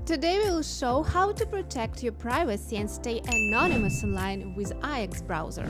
Today we will show how to protect your privacy and stay anonymous online with ixBrowser.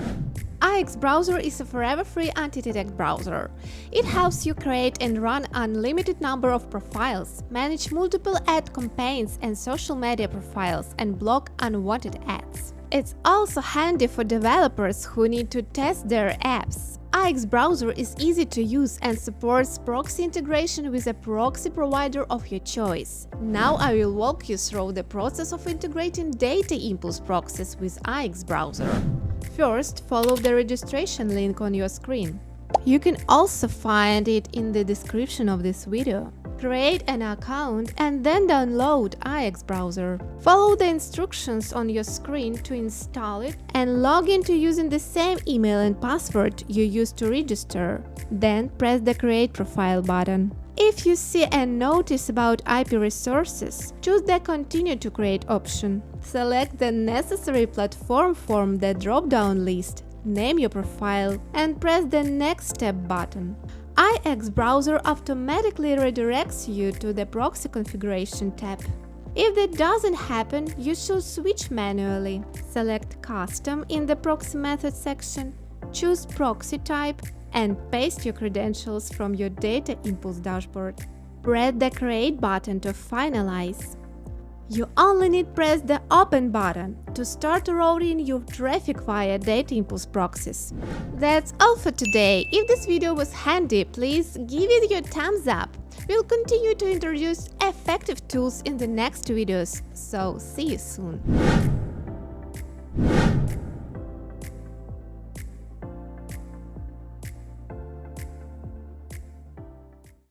ixBrowser is a forever free anti-detect browser. It helps you create and run unlimited number of profiles, manage multiple ad campaigns and social media profiles, and block unwanted ads. It's also handy for developers who need to test their apps. ixBrowser is easy to use and supports proxy integration with a proxy provider of your choice. Now I will walk you through the process of integrating DataImpulse proxies with ixBrowser. First, follow the registration link on your screen. You can also find it in the description of this video. Create an account and then download ixBrowser. Follow the instructions on your screen to install it and log into using the same email and password you used to register. Then press the Create Profile button. If you see a notice about IP resources, choose the Continue to Create option. Select the necessary platform from the drop-down list, name your profile, and press the Next Step button. ixBrowser automatically redirects you to the Proxy Configuration tab. If that doesn't happen, you should switch manually. Select Custom in the Proxy Method section, choose Proxy Type, and paste your credentials from your DataImpulse dashboard. Press the Create button to finalize. You only need to press the Open button to start routing your traffic via DataImpulse proxies. That's all for today. If this video was handy, please give it your thumbs up. We'll continue to introduce effective tools in the next videos, so see you soon.